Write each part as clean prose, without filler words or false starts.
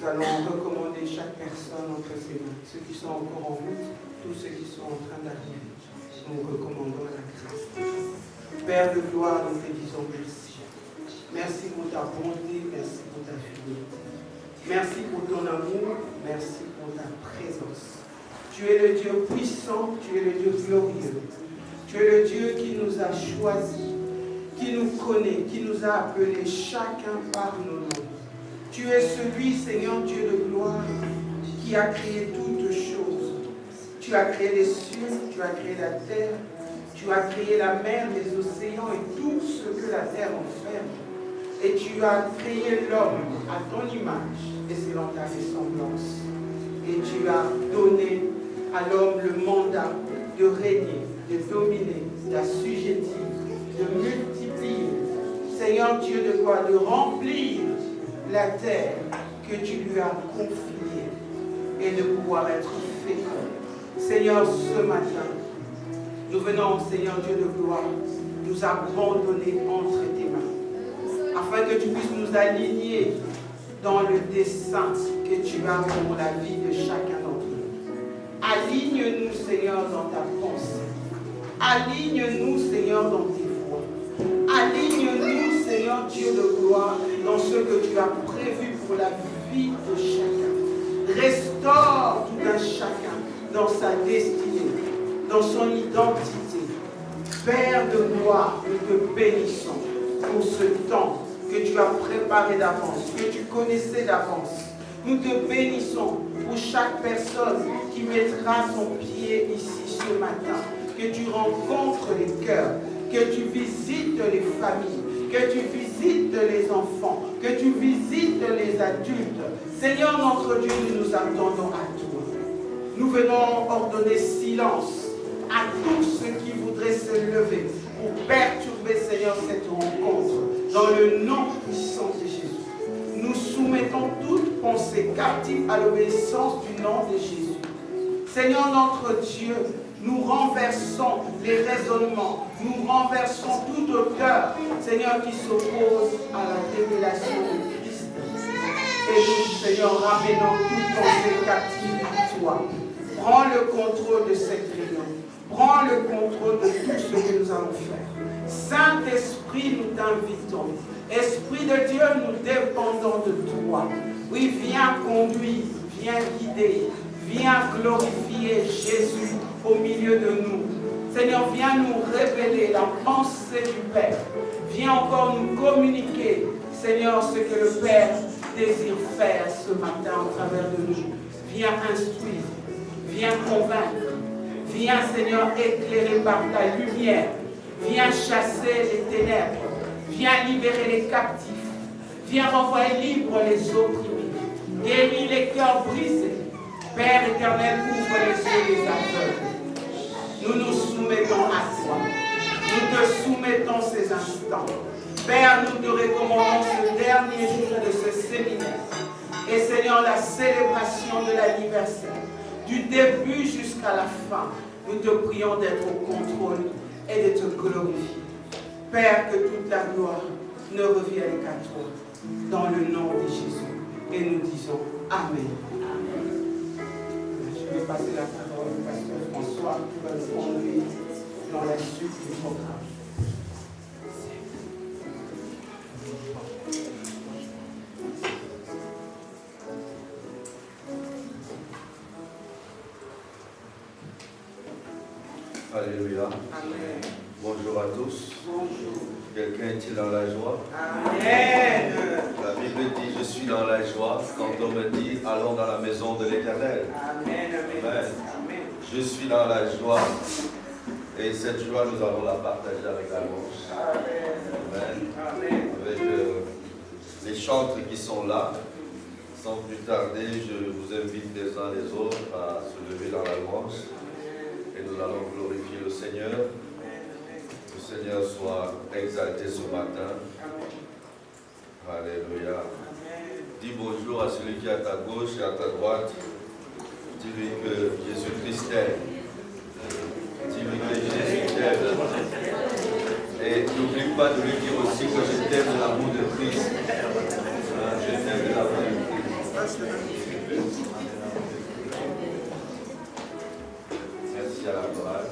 Nous allons recommander chaque personne entre ses mains. Ceux qui sont encore en route, tous ceux qui sont en train d'arriver. Nous recommandons la grâce. Père de gloire, nous te disons merci. Merci pour ta bonté, merci pour ta fidélité. Merci pour ton amour, merci pour ta présence. Tu es le Dieu puissant, tu es le Dieu glorieux. Tu es le Dieu qui nous a choisis, qui nous connaît, qui nous a appelés chacun par nos noms. Tu es celui, Seigneur Dieu de gloire, qui a créé toutes choses. Tu as créé les cieux, tu as créé la terre, tu as créé la mer, les océans et tout ce que la terre enferme. Et tu as créé l'homme à ton image et selon ta ressemblance. Et tu as donné à l'homme le mandat de régner, de dominer, d'assujettir, de multiplier. Seigneur Dieu de gloire, de remplir la terre que tu lui as confiée et de pouvoir être fécond. Seigneur, ce matin, nous venons, Seigneur Dieu de gloire, nous abandonner entre tes mains, afin que tu puisses nous aligner dans le dessein que tu as pour la vie de chacun d'entre nous. Aligne-nous, Seigneur, dans ta pensée. Aligne-nous, Seigneur, dans tes voies. Aligne-nous, Seigneur Dieu de gloire, dans ce que tu as prévu pour la vie de chacun. Restaure tout un chacun dans sa destinée, dans son identité. Père de gloire, nous te bénissons pour ce temps que tu as préparé d'avance, que tu connaissais d'avance. Nous te bénissons pour chaque personne qui mettra son pied ici ce matin. Que tu rencontres les cœurs, que tu visites les familles, que tu visites les enfants, que tu visites les adultes. Seigneur notre Dieu, nous nous attendons à toi. Nous venons ordonner silence à tous ceux qui voudraient se lever pour perturber, Seigneur, cette rencontre. Dans le nom puissant de Jésus, nous soumettons toute pensée captive à l'obéissance du nom de Jésus. Seigneur notre Dieu, nous renversons les raisonnements, nous renversons toute auteur, Seigneur, qui s'oppose à la révélation de Christ. Et nous, Seigneur, ramenons toute pensée captive à toi. Prends le contrôle de cette réunion. Prends le contrôle de tout ce que nous allons faire. Saint-Esprit, nous t'invitons. Esprit de Dieu, nous dépendons de toi. Oui, viens conduire, viens guider, viens glorifier Jésus au milieu de nous. Seigneur, viens nous révéler la pensée du Père. Viens encore nous communiquer, Seigneur, ce que le Père désire faire ce matin au travers de nous. Viens instruire, viens convaincre. Viens, Seigneur, éclairer par ta lumière. Viens chasser les ténèbres. Viens libérer les captifs. Viens renvoyer libres les opprimés. Guéris les cœurs brisés. Père éternel, ouvre les yeux des aveugles. Nous nous soumettons à toi. Nous te soumettons ces instants. Père, nous te recommandons ce dernier jour de ce séminaire. Et Seigneur, la célébration de l'anniversaire. Du début jusqu'à la fin, nous te prions d'être au contrôle et de te glorifier. Père, que toute la gloire ne revienne qu'à toi, dans le nom de Jésus. Et nous disons Amen. Amen. Je vais passer la parole au pasteur François qui va nous conduire dans la suite du programme. Alléluia. Amen. Bonjour à tous. Bonjour. Quelqu'un est-il dans la joie? Amen. La Bible dit, je suis dans la joie quand on me dit, allons dans la maison de l'Éternel. Amen. Amen. Amen. Je suis dans la joie. Et cette joie, nous allons la partager avec la louange. Amen. Amen. Avec les chantres qui sont là. Sans plus tarder, je vous invite les uns les autres à se lever dans la louange. Et nous allons glorifier le Seigneur. Que le Seigneur soit exalté ce matin. Alléluia. Dis bonjour à celui qui est à ta gauche et à ta droite. Dis-lui que Jésus-Christ t'aime. Dis-lui que Jésus t'aime. Et n'oublie pas de lui dire aussi que je t'aime de l'amour de Christ. Je t'aime de l'amour de Christ. Merci à la chorale.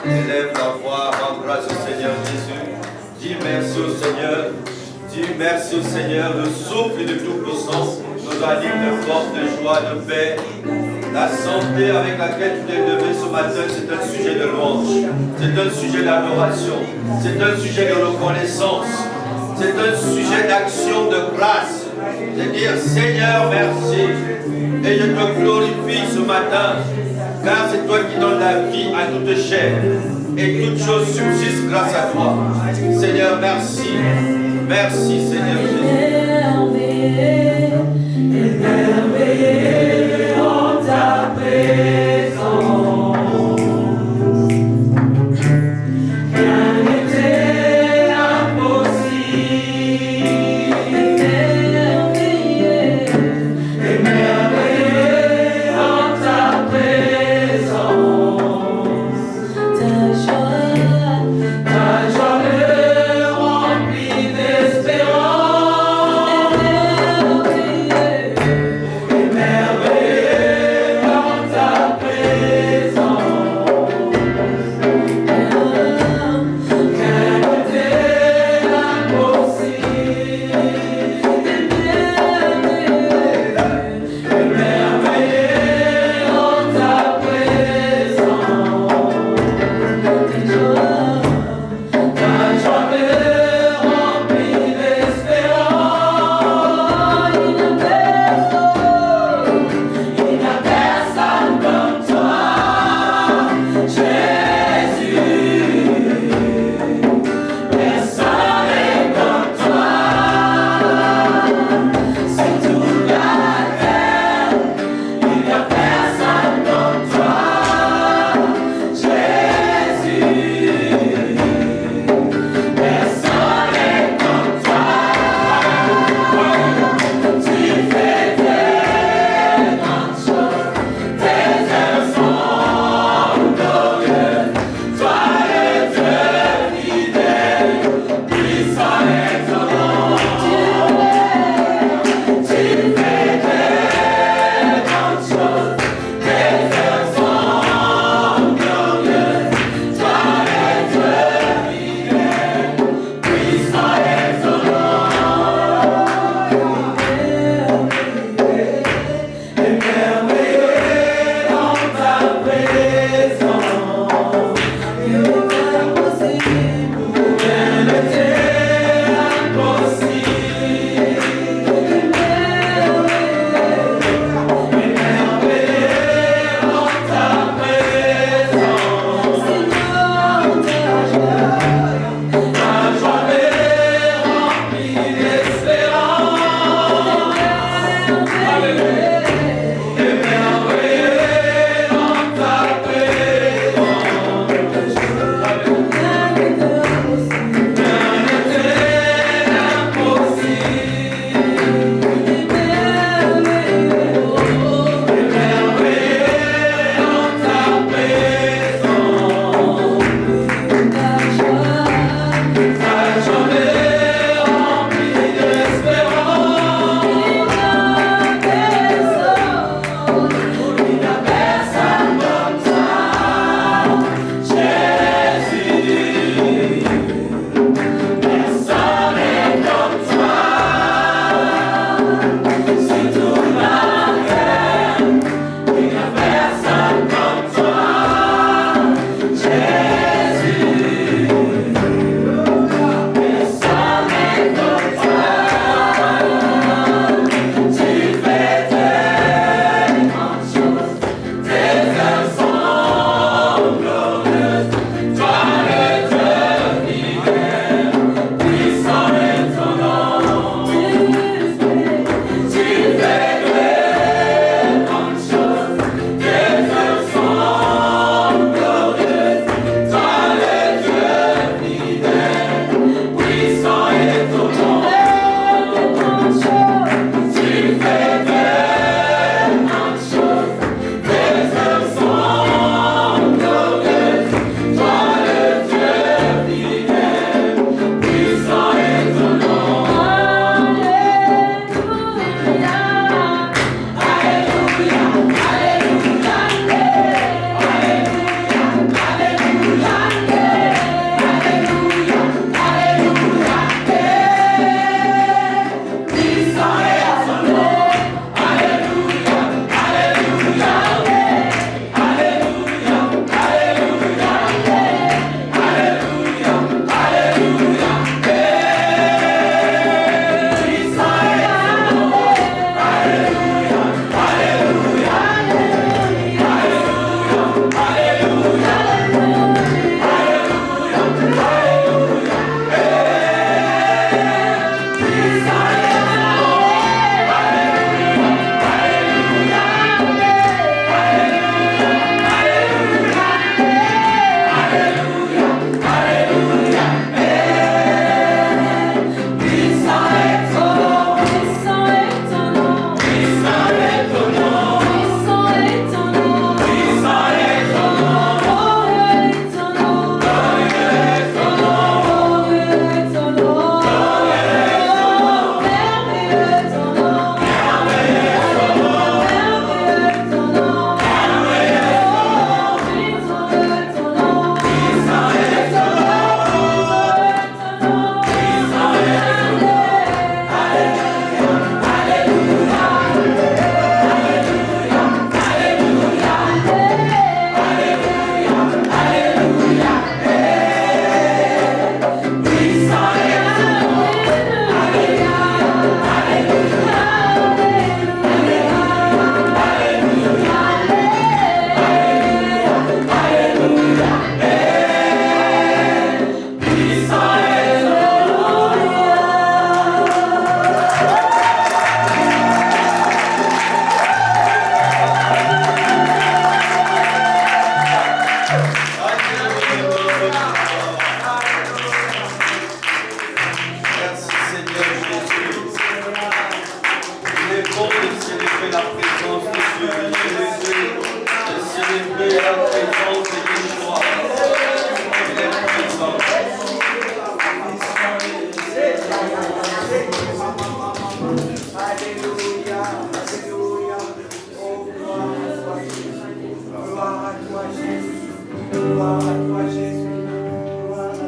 Élève ta voix, rends grâce au Seigneur Jésus. Dis merci au Seigneur. Dis merci au Seigneur. Le souffle de Tout-Puissant nous anime de force, de joie, de paix. La santé avec laquelle tu t'es levé ce matin, c'est un sujet de louange. C'est un sujet d'adoration. C'est un sujet de reconnaissance. C'est un sujet d'action de grâce. De dire Seigneur, merci. Et je te glorifie ce matin. Car c'est toi qui donnes la vie à toute chair. Et toutes choses subsistent grâce à toi. Seigneur, merci. Merci, Seigneur Jésus. Émerveillé en ta présence. Rien n'était impossible. Émerveillé en ta présence. Ta joie me remplit d'espérance. célébrer la présence de Dieu, de célébrer la présence de Yeshua. Il est présent. Alléluia, alléluia. Oh, gloire à toi, Jésus. Gloire à toi, Jésus. Gloire à toi,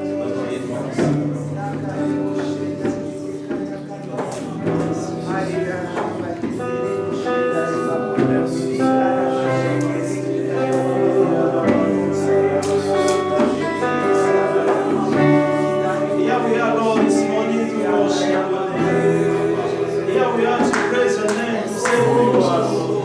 Here we are, Lord, this morning to worship your name. Here we are to praise your name, to say who you are, Lord.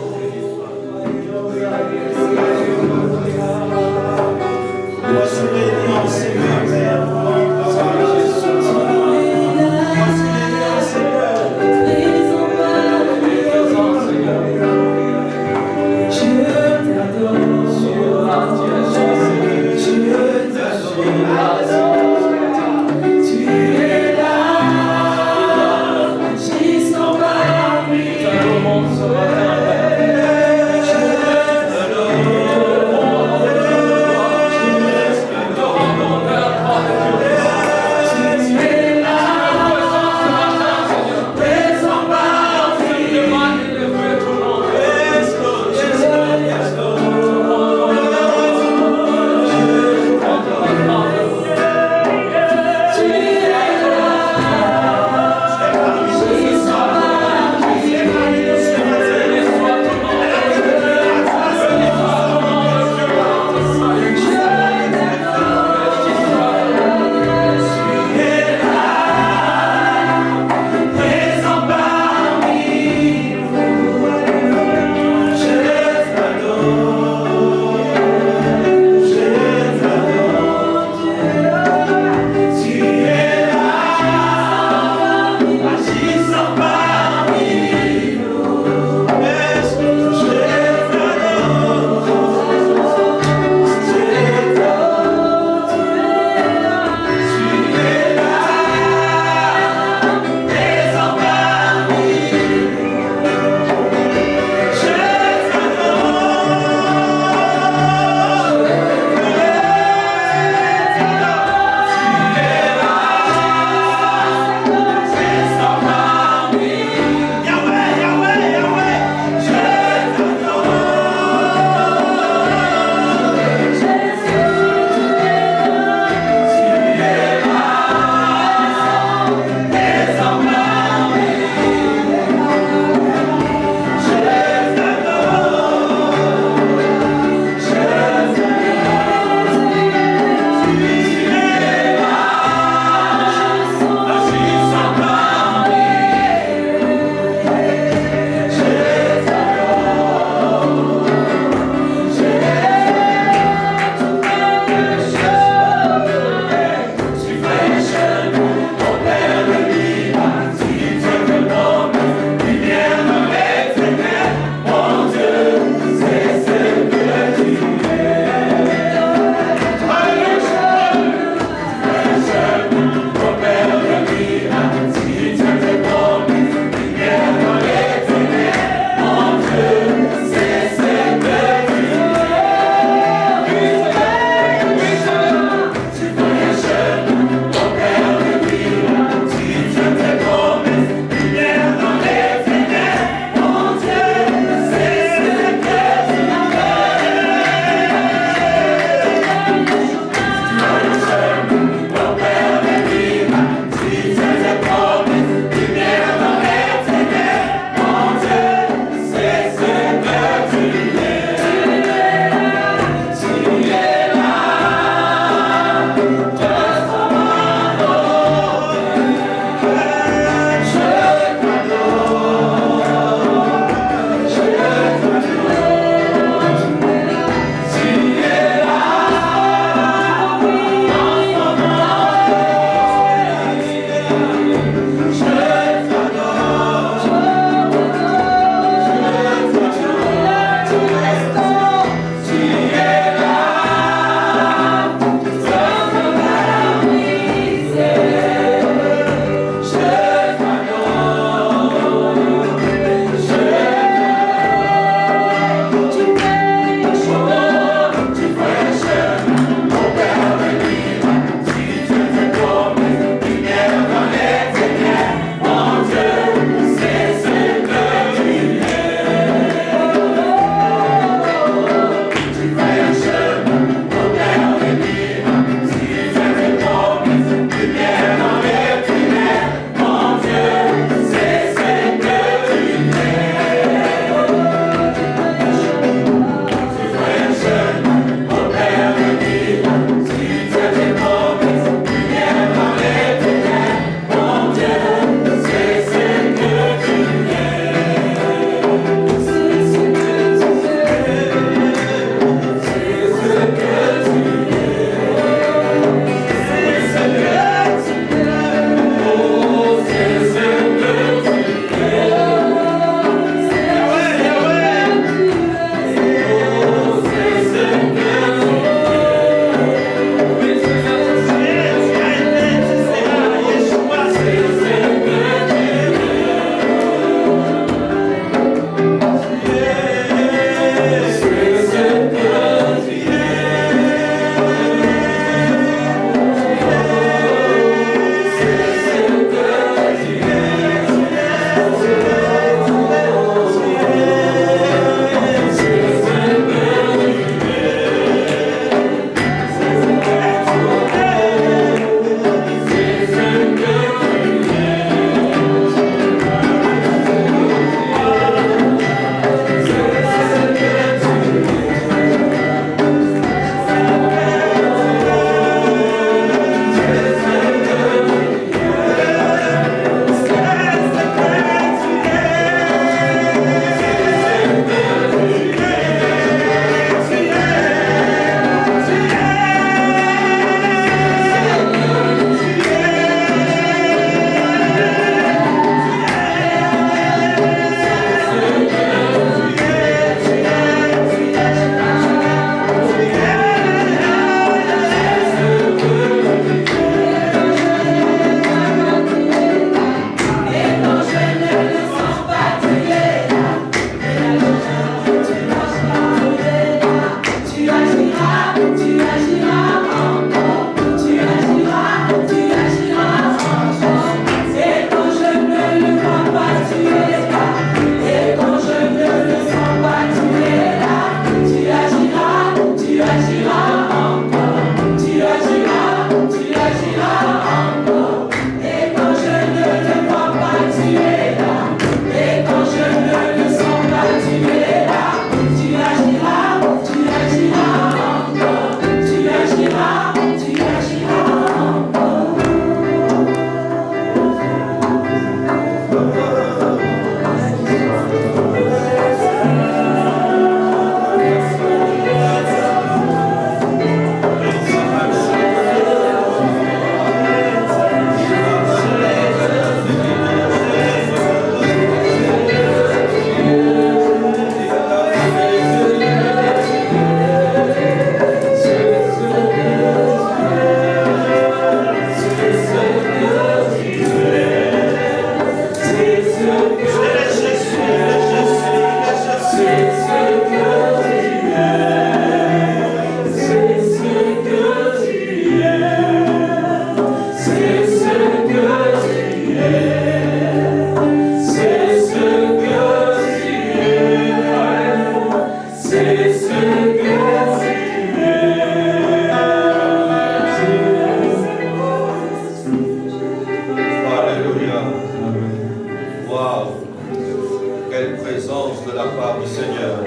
la part du Seigneur.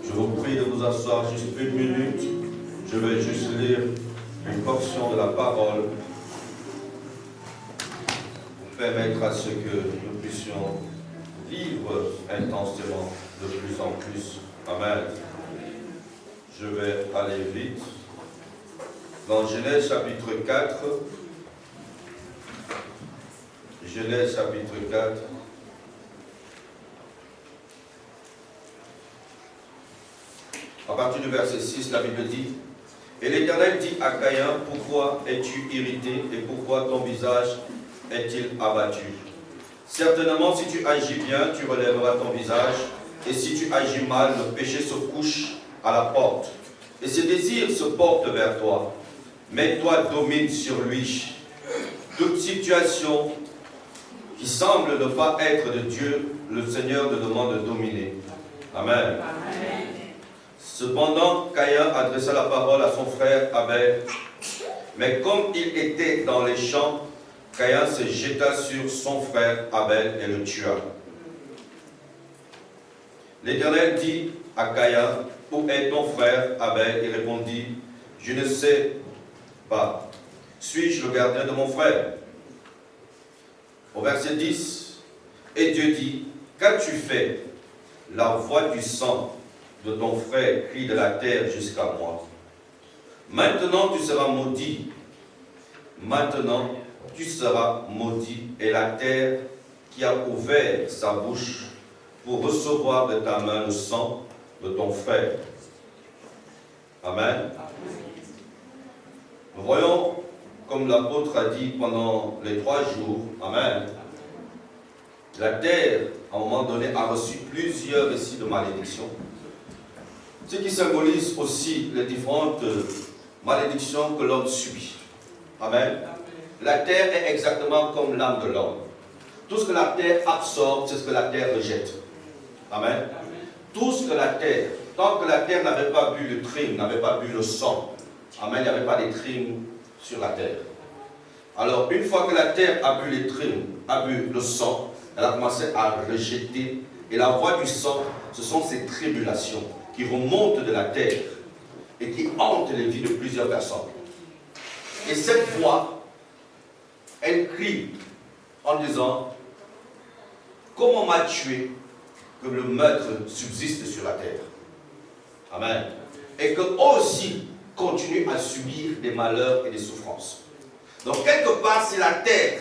Je vous prie de vous asseoir juste une minute. Je vais juste lire une portion de la parole pour permettre à ce que nous puissions vivre intensément de plus en plus. Amen. Je vais aller vite. Dans Genèse chapitre 4, Genèse chapitre 4, à partir du verset 6, la Bible dit: Et l'Éternel dit à Caïn, pourquoi es-tu irrité et pourquoi ton visage est-il abattu? Certainement, si tu agis bien, tu relèveras ton visage, et si tu agis mal, le péché se couche à la porte, et ses désirs se portent vers toi. Mais toi, domine sur lui. Toute situation qui semble ne pas être de Dieu, le Seigneur te demande de dominer. Amen. Amen. Cependant, Caïn adressa la parole à son frère Abel. Mais comme il était dans les champs, Caïn se jeta sur son frère Abel et le tua. L'Éternel dit à Caïn: Où est ton frère Abel? Il répondit: Je ne sais pas. Suis-je le gardien de mon frère? Au verset 10, et Dieu dit: Qu'as-tu fait? La voix du sang de ton frère crie de la terre jusqu'à moi. Maintenant tu seras maudit. Maintenant tu seras maudit, et la terre qui a ouvert sa bouche pour recevoir de ta main le sang de ton frère. Amen. Nous voyons, comme l'apôtre a dit pendant les 3 jours, amen, la terre, à un moment donné, a reçu plusieurs récits de malédiction, ce qui symbolise aussi les différentes malédictions que l'homme subit. Amen. La terre est exactement comme l'âme de l'homme. Tout ce que la terre absorbe, c'est ce que la terre rejette. Amen. Tout ce que la terre, tant que la terre n'avait pas bu le trim, n'avait pas bu le sang, amen, il n'y avait pas de trim sur la terre. Alors, une fois que la terre a bu les trimes, a bu le sang, elle a commencé à rejeter. Et la voix du sang, ce sont ces tribulations qui remontent de la terre et qui hantent les vies de plusieurs personnes. Et cette voix, elle crie en disant: Comment m'a tué que le meurtre subsiste sur la terre? Amen. Et qu'eux aussi continuent à subir des malheurs et des souffrances. Donc quelque part, si la terre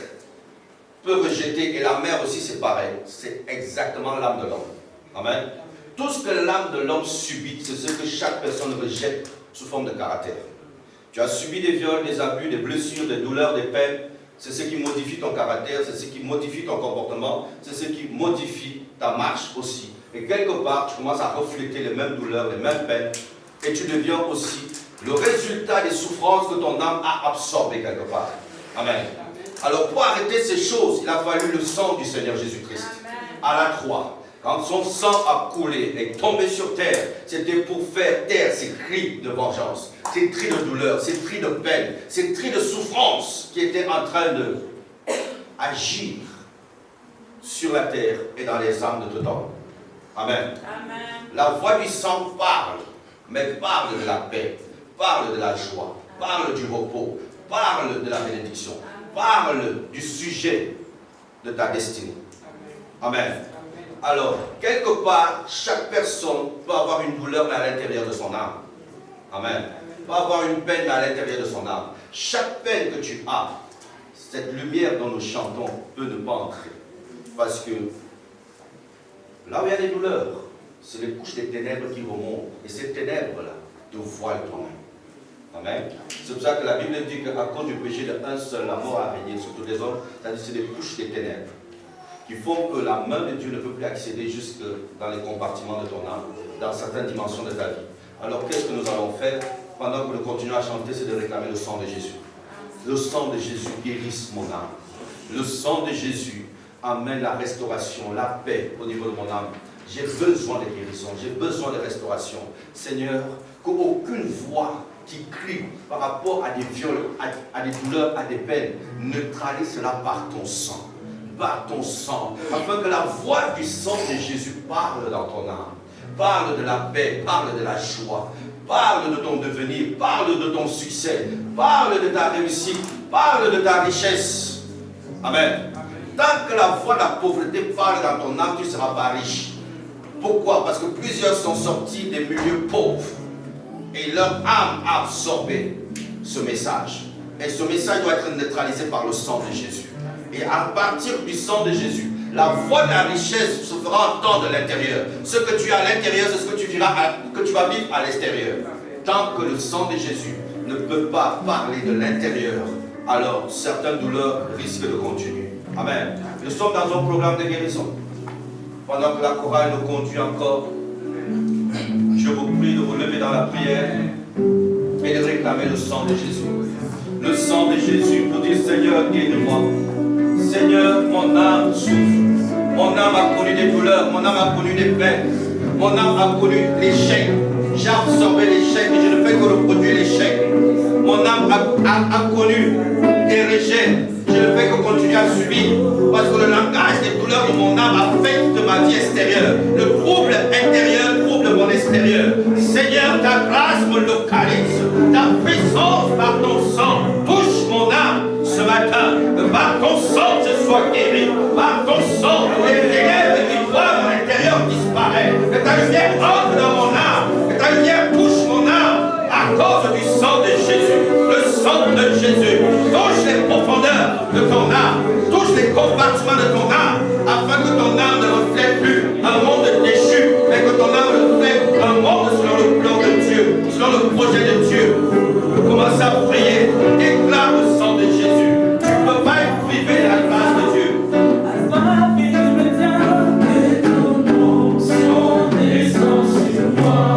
peut rejeter, et la mer aussi c'est pareil, c'est exactement l'âme de l'homme. Amen. Tout ce que l'âme de l'homme subit, c'est ce que chaque personne rejette sous forme de caractère. Tu as subi des viols, des abus, des blessures, des douleurs, des peines. C'est ce qui modifie ton caractère, c'est ce qui modifie ton comportement, c'est ce qui modifie ta marche aussi. Et quelque part, tu commences à refléter les mêmes douleurs, les mêmes peines, et tu deviens aussi le résultat des souffrances que ton âme a absorbées quelque part. Amen. Alors pour arrêter ces choses, il a fallu le sang du Seigneur Jésus-Christ. À la croix, quand son sang a coulé et tombé sur terre, c'était pour faire taire ces cris de vengeance, ces cris de douleur, ces cris de peine, ces cris de souffrance qui étaient en train de agir sur la terre et dans les âmes de tout homme. Amen. Amen. La voix du sang parle, mais parle de la paix, parle de la joie, parle du repos, parle de la bénédiction, parle du sujet de ta destinée. Amen. Alors, quelque part, chaque personne peut avoir une douleur à l'intérieur de son âme. Amen. Peut avoir une peine à l'intérieur de son âme. Chaque peine que tu as, cette lumière dont nous chantons peut ne pas entrer. Parce que là où il y a des douleurs, c'est les couches des ténèbres qui remontent. Et ces ténèbres-là te voilent toi-même. Amen. C'est pour ça que la Bible dit qu'à cause du péché d'un seul, la mort a régné sur tous les hommes. C'est-à-dire c'est des couches des ténèbres qui font que la main de Dieu ne peut plus accéder jusque dans les compartiments de ton âme, dans certaines dimensions de ta vie. Alors qu'est-ce que nous allons faire pendant que nous continuons à chanter? C'est de réclamer le sang de Jésus. Le sang de Jésus guérisse mon âme. Le sang de Jésus amène la restauration, la paix au niveau de mon âme. J'ai besoin de guérison, j'ai besoin de restauration. Seigneur, qu'aucune voix qui crie par rapport à des viols, à des douleurs, à des peines, neutralise cela par ton sang. par ton sang, afin que la voix du sang de Jésus parle dans ton âme, parle de la paix, parle de la joie, parle de ton devenir, parle de ton succès, parle de ta réussite, parle de ta richesse. Amen. Tant que la voix de la pauvreté parle dans ton âme, tu ne seras pas riche. Pourquoi? Parce que plusieurs sont sortis des milieux pauvres et leur âme a absorbé ce message. Et ce message doit être neutralisé par le sang de Jésus. Et à partir du sang de Jésus, la voix de la richesse se fera entendre de l'intérieur. Ce que tu as à l'intérieur, c'est ce que tu vas vivre à l'extérieur. Tant que le sang de Jésus ne peut pas parler de l'intérieur, alors certaines douleurs risquent de continuer. Amen. Nous sommes dans un programme de guérison. Pendant que la chorale nous conduit encore, je vous prie de vous lever dans la prière et de réclamer le sang de Jésus. Le sang de Jésus pour dire: Seigneur, guéris-moi. Seigneur, mon âme souffre. Mon âme a connu des douleurs, mon âme a connu des peines, mon âme a connu l'échec. J'ai absorbé l'échec et je ne fais que reproduire l'échec. Mon âme a connu des rejets. Je ne fais que continuer à subir. Parce que le langage des douleurs de mon âme affecte ma vie extérieure. Le trouble intérieur trouble mon extérieur. Seigneur, ta grâce me localise. Ta puissance par ton sang touche mon âme ce matin. Par ton sang, je sois guéri. Par ton sang, les ténèbres qui voient mon intérieur disparaissent. Que ta lumière entre dans mon âme. Que ta lumière touche mon âme. À cause du sang de Jésus. Le sang de Jésus touche les profondeurs de ton âme. Touche les compartiments de ton âme. Afin que ton âme ne reflète plus un monde déchu. Mais que ton âme reflète un monde selon le plan de Dieu. Selon le projet de Dieu. Commence à prier. Déclare le sang de Jésus. Tu ne peux pas être privé de la grâce de Dieu. Descends sur moi.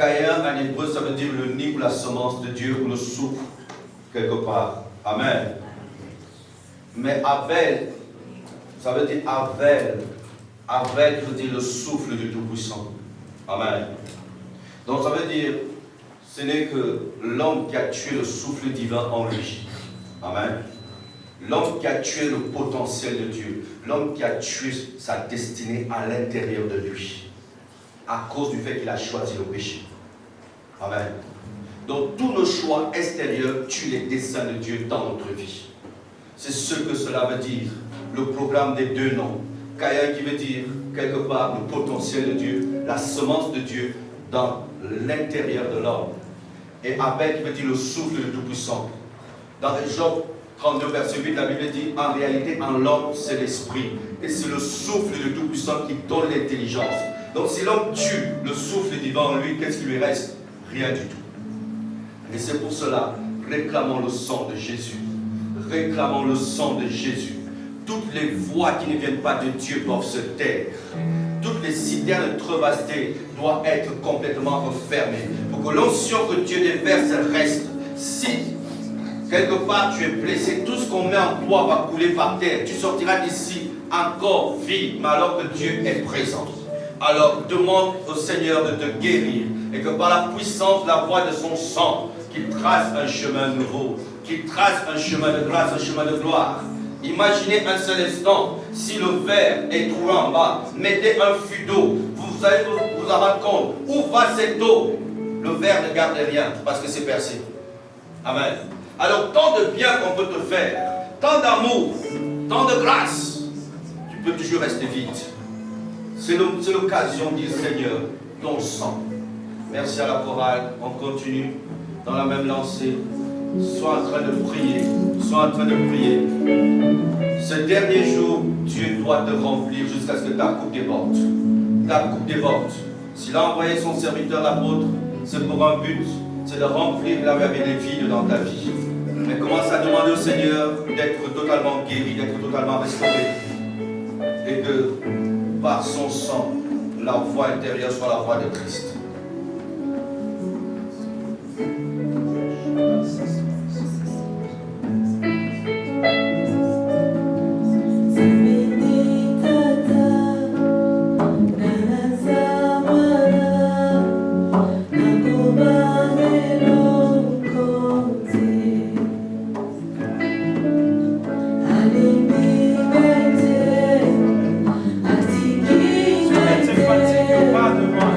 Caïn en hébreu, ça veut dire le nid ou la semence de Dieu ou le souffle, quelque part. Amen. Mais Abel, ça veut dire Avel. Avel veut dire le souffle du Tout-Puissant. Amen. Donc ça veut dire, ce n'est que l'homme qui a tué le souffle divin en lui. Amen. L'homme qui a tué le potentiel de Dieu. L'homme qui a tué sa destinée à l'intérieur de lui. À cause du fait qu'il a choisi le péché. Amen. Donc tous nos choix extérieurs tuent les desseins de Dieu dans notre vie. C'est ce que cela veut dire. Le programme des deux noms. Caïn qui veut dire quelque part le potentiel de Dieu, la semence de Dieu dans l'intérieur de l'homme. Et Abel qui veut dire le souffle du Tout-Puissant. Dans Job 32, verset 8, la Bible dit, en réalité, en l'homme, c'est l'esprit. Et c'est le souffle du Tout-Puissant qui donne l'intelligence. Donc si l'homme tue le souffle divin en lui, qu'est-ce qui lui reste? Rien du tout. Et c'est pour cela, réclamons le sang de Jésus. Réclamons le sang de Jésus. Toutes les voix qui ne viennent pas de Dieu doivent se taire. Toutes les citernes trevastées doivent être complètement refermées. Pour que l'onction que Dieu déverse reste. Si quelque part tu es blessé, tout ce qu'on met en toi va couler par terre. Tu sortiras d'ici encore vide, mais alors que Dieu est présent. Alors demande au Seigneur de te guérir et que par la puissance de la voix de son sang, qu'il trace un chemin nouveau, qu'il trace un chemin de grâce, un chemin de gloire. Imaginez un seul instant, si le verre est trouvé en bas, mettez un fût d'eau, vous allez vous en rendre compte, où va cette eau? Le verre ne garde rien parce que c'est percé. Amen. Alors tant de bien qu'on peut te faire, tant d'amour, tant de grâce, tu peux toujours rester vide. C'est l'occasion, dit le Seigneur, ton sang. Merci à la chorale, on continue dans la même lancée. Sois en train de prier, sois en train de prier. Ce dernier jour, Dieu doit te remplir jusqu'à ce que ta coupe déborde. Ta coupe déborde. S'il a envoyé son serviteur l'apôtre, c'est pour un but, c'est de remplir là où il y avait des vides dans ta vie. Mais commence à demander au Seigneur d'être totalement guéri, d'être totalement restauré. Et que par son sang, la voix intérieure soit la voix de Christ. Fatigué, pas de moi.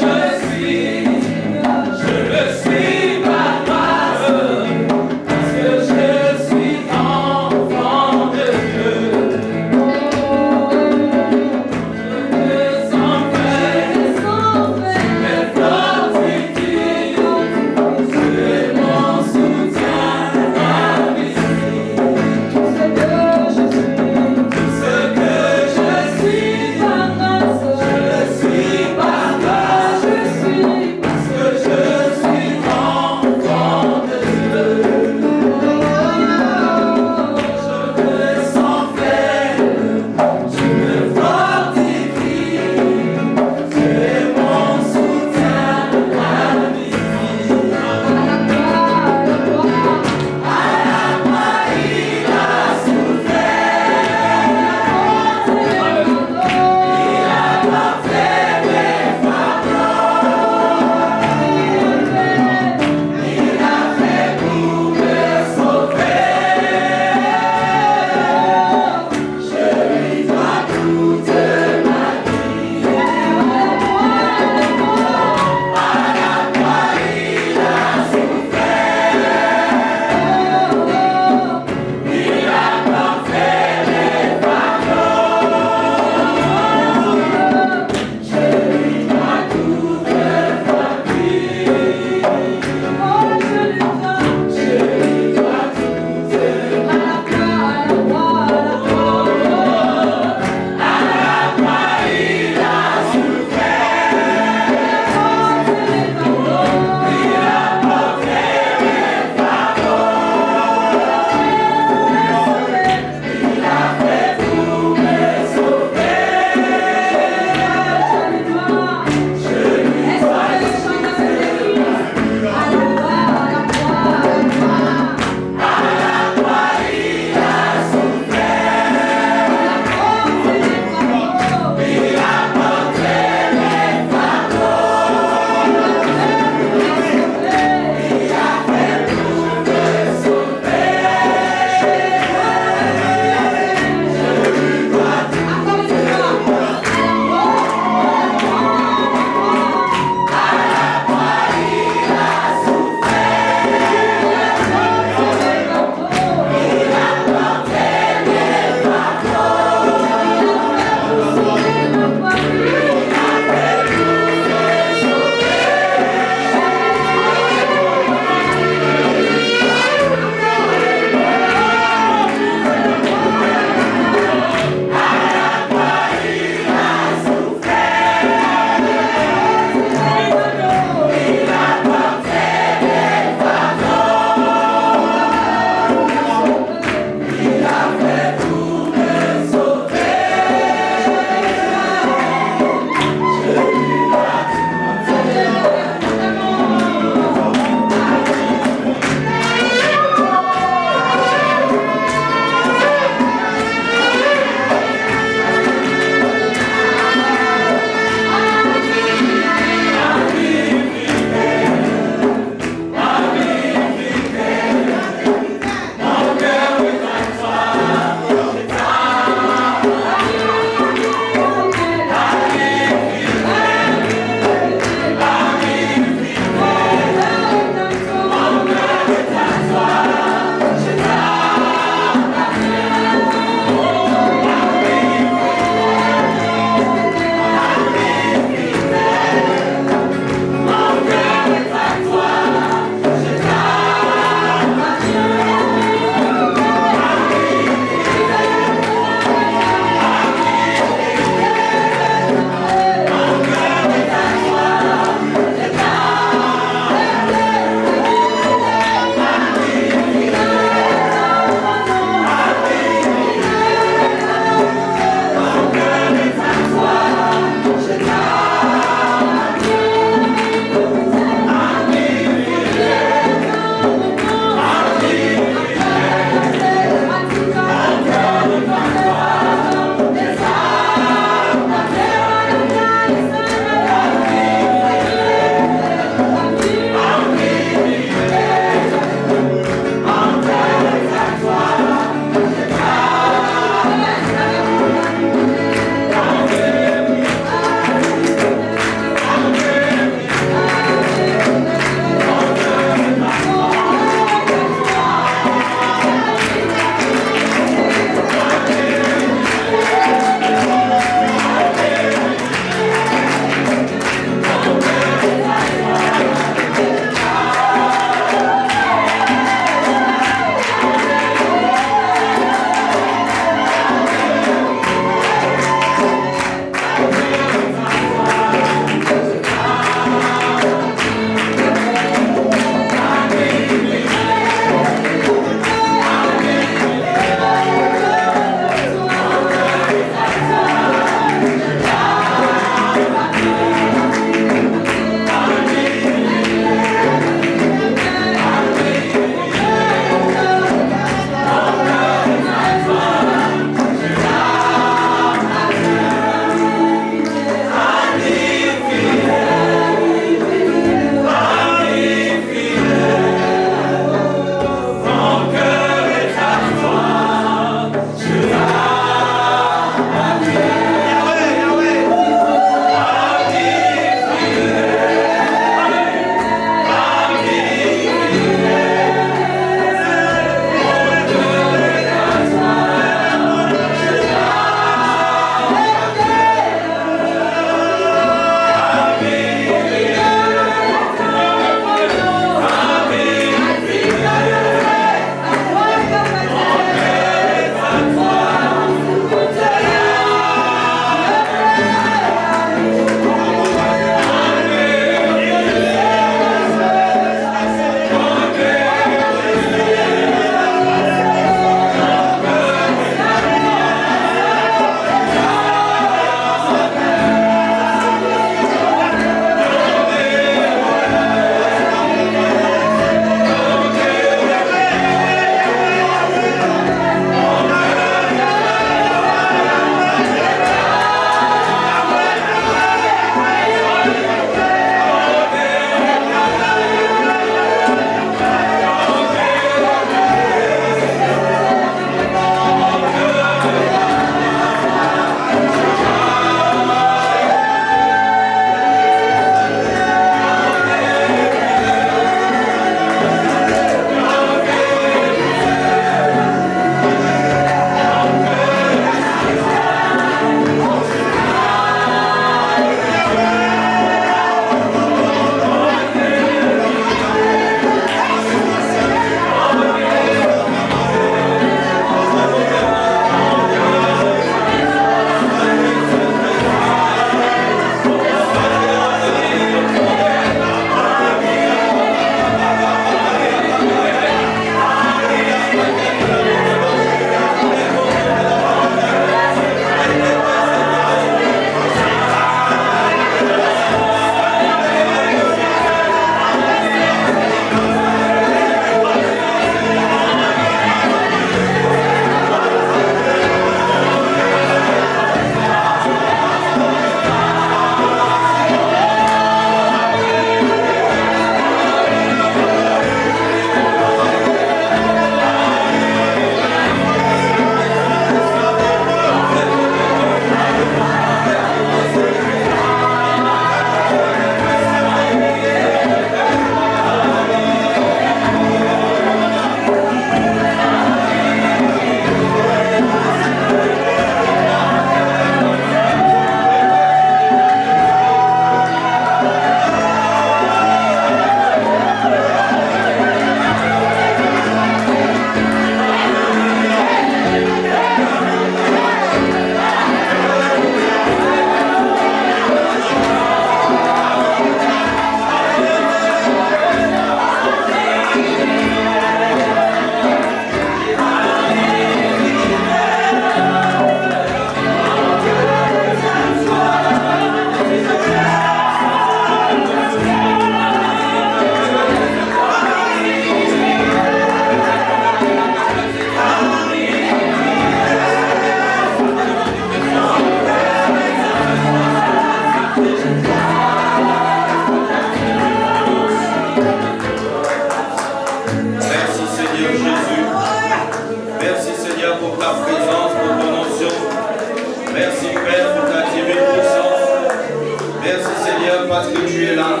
parce que tu es là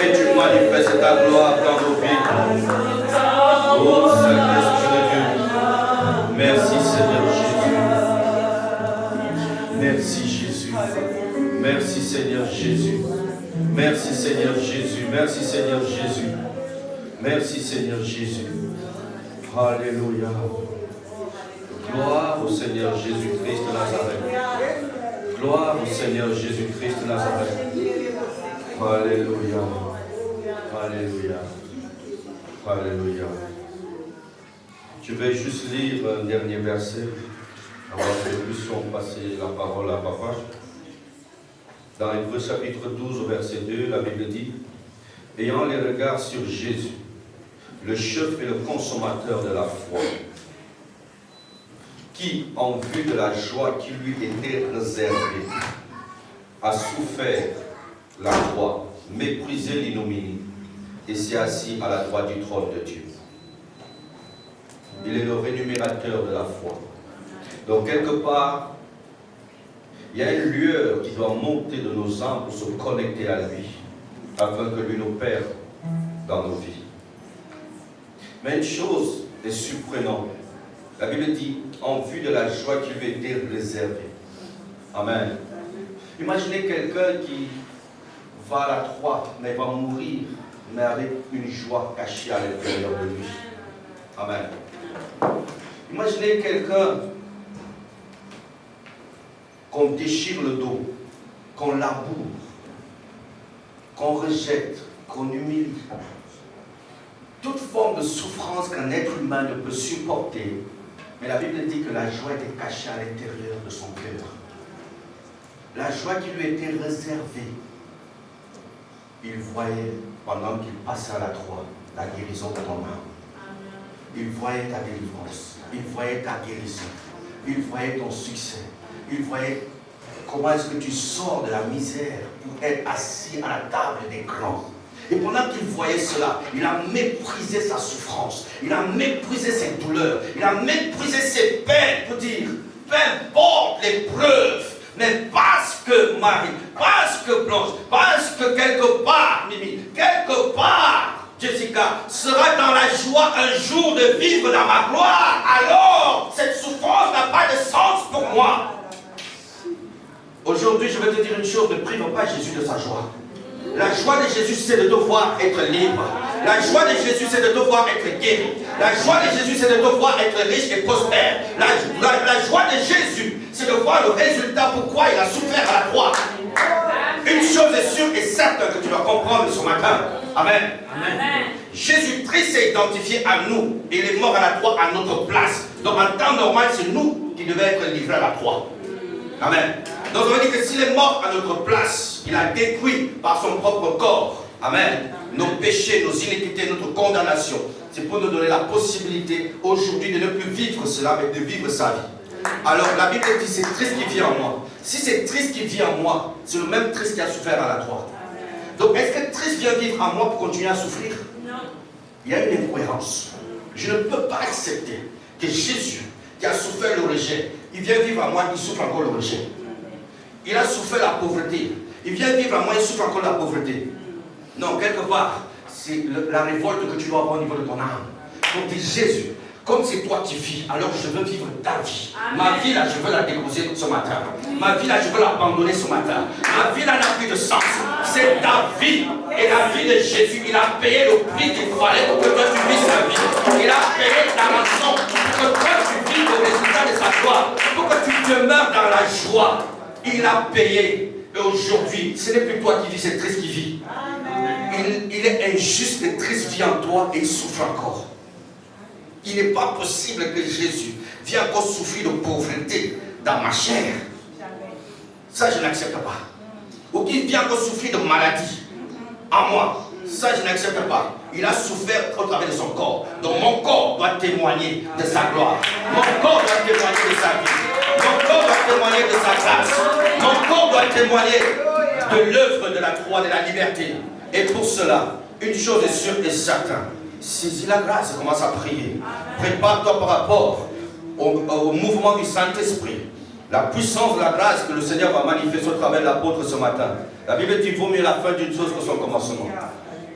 et tu manifestes ta gloire dans nos vies. Oh Saint-Esprit de Dieu, merci Seigneur Jésus. Merci Jésus. Merci Seigneur Jésus. Merci Seigneur Jésus. Merci Seigneur Jésus. Merci Seigneur Jésus. Alléluia. Gloire au Seigneur Jésus-Christ de Nazareth. Gloire au Seigneur Jésus-Christ de Nazareth. Alléluia. Alléluia. Alléluia. Je vais juste lire un dernier verset avant que nous puissions passer la parole à Papa. Dans Hébreux chapitre 12 au verset 2, la Bible dit: ayant les regards sur Jésus, le chef et le consommateur de la foi, qui, en vue de la joie qui lui était réservée, a souffert la croix, méprisé l'ignominie, et s'est assis à la droite du trône de Dieu. Il est le rémunérateur de la foi. Donc quelque part, il y a une lueur qui doit monter de nos âmes pour se connecter à lui, afin que lui nous perde dans nos vies. Mais une chose est surprenante. La Bible dit, en vue de la joie qui lui était réservée. Amen. Imaginez quelqu'un qui va à la croix, mais va mourir, mais avec une joie cachée à l'intérieur de lui. Amen. Imaginez quelqu'un qu'on déchire le dos, qu'on laboure, qu'on rejette, qu'on humilie. Toute forme de souffrance qu'un être humain ne peut supporter, mais la Bible dit que la joie était cachée à l'intérieur de son cœur. La joie qui lui était réservée, il voyait, pendant qu'il passait à la croix, la guérison de ton âme. Il voyait ta délivrance, il voyait ta guérison, il voyait ton succès, il voyait comment est-ce que tu sors de la misère pour être assis à la table des grands. Et pendant qu'il voyait cela, il a méprisé sa souffrance, il a méprisé ses douleurs, il a méprisé ses peines pour dire, peu importe l'épreuve, mais parce que Marie, parce que Blanche, parce que quelque part, Mimi, quelque part, Jessica sera dans la joie un jour de vivre dans ma gloire, alors cette souffrance n'a pas de sens pour moi. Aujourd'hui, je vais te dire une chose, ne prive pas Jésus de sa joie. La joie de Jésus, c'est de devoir être libre. La joie de Jésus, c'est de devoir être guéri. La joie de Jésus, c'est de devoir être riche et prospère. La joie de Jésus, c'est de voir le résultat pourquoi il a souffert à la croix. Une chose est sûre et certaine que tu dois comprendre ce matin. Amen. Amen. Jésus-Christ s'est identifié à nous. Il est mort à la croix à notre place. Donc en temps normal, c'est nous qui devons être livrés à la croix. Amen. Donc on veut dire que s'il est mort à notre place, il a détruit par son propre corps, amen, nos péchés, nos iniquités, notre condamnation. C'est pour nous donner la possibilité aujourd'hui de ne plus vivre cela, mais de vivre sa vie. Alors la Bible dit c'est Christ qui vit en moi. Si c'est Christ qui vit en moi, c'est le même Christ qui a souffert à la croix. Donc est-ce que Christ vient vivre en moi pour continuer à souffrir? Non. Il y a une incohérence. Je ne peux pas accepter que Jésus, qui a souffert le rejet, il vient vivre en moi, il souffre encore le rejet. Il a souffert la pauvreté. Il vient vivre en moi, il souffre encore la pauvreté. Non, quelque part, c'est la révolte que tu dois avoir au niveau de ton âme. Donc dis Jésus, comme c'est toi qui vis, alors je veux vivre ta vie. Amen. Ma vie là, je veux la déposer ce matin. Ma vie là, je veux l'abandonner ce matin. Ma vie là n'a plus de sens. C'est ta vie. Et la vie de Jésus, il a payé le prix qu'il fallait pour que toi tu vives sa vie. Il a payé ta rançon pour que toi tu vives au résultat de sa gloire. Pour que tu demeures dans la joie. Il a payé. Et aujourd'hui, ce n'est plus toi qui vis, c'est Christ qui vit. Il est injuste que Christ vit en toi et il souffre encore. Il n'est pas possible que Jésus vienne encore souffrir de pauvreté dans ma chair. Ça, je n'accepte pas. Ou qu'il vienne encore souffrir de maladie en moi. Ça, je n'accepte pas. Il a souffert au travers de son corps. Donc mon corps doit témoigner de sa gloire. Mon corps doit témoigner de sa vie. Mon corps doit témoigner de sa grâce. Mon corps doit témoigner de l'œuvre de la croix, de la liberté. Et pour cela, une chose est sûre et certaine. Saisis la grâce et commence à prier. Prépare-toi par rapport au mouvement du Saint-Esprit. La puissance de la grâce que le Seigneur va manifester au travers de l'apôtre ce matin. La Bible dit, vaut mieux la fin d'une chose que son commencement.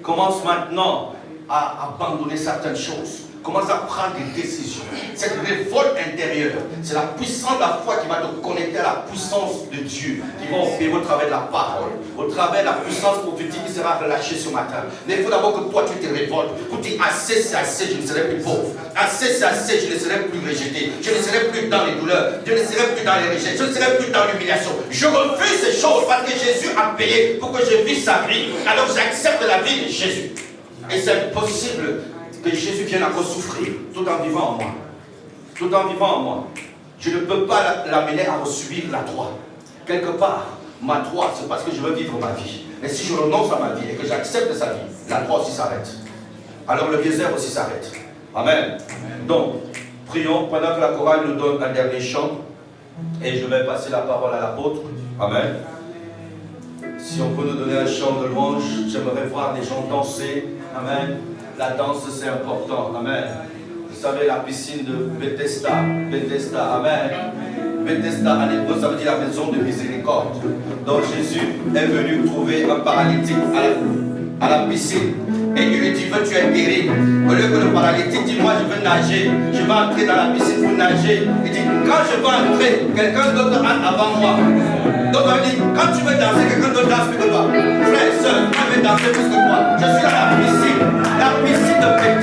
Commence maintenant à abandonner certaines choses. Commence à prendre des décisions. Cette révolte intérieure, c'est la puissance de la foi qui va te connecter à la puissance de Dieu, qui va opérer au travers de la parole, au travers de la puissance prophétique qui sera relâchée ce matin. Mais il faut d'abord que toi tu te révoltes, pour dire assez, c'est assez, je ne serai plus pauvre. Assez, c'est assez, je ne serai plus rejeté. Je ne serai plus dans les douleurs, je ne serai plus dans les rejets, je ne serai plus dans l'humiliation. Je refuse ces choses parce que Jésus a payé pour que je vive sa vie. Alors j'accepte la vie de Jésus. Et c'est impossible que Jésus vienne encore souffrir tout en vivant en moi. Tout en vivant en moi. Je ne peux pas l'amener à subir la droite. Quelque part, ma droite, c'est parce que je veux vivre ma vie. Mais si je renonce à ma vie et que j'accepte sa vie, la droite aussi s'arrête. Alors le désert aussi s'arrête. Amen. Donc, prions pendant que la chorale nous donne un dernier chant. Et je vais passer la parole à l'apôtre. Amen. Si on peut nous donner un chant de louange, j'aimerais voir les gens danser. Amen. La danse, c'est important. Amen. Vous savez, la piscine de Bethesda. Bethesda. Amen. Bethesda, en hébreu, ça veut dire la maison de miséricorde. Donc Jésus est venu trouver un paralytique à la piscine. Et il lui dit, veux-tu être guéri? Au lieu que le paralytique dit, moi je veux nager, je vais entrer dans la piscine pour nager. Il dit, quand je vais entrer, quelqu'un d'autre entre avant moi. Donc on dit, quand tu veux danser, quelqu'un d'autre danse plus que toi. Frère, soeur, moi je vais danser plus que toi. Je suis dans la piscine de Bethesda.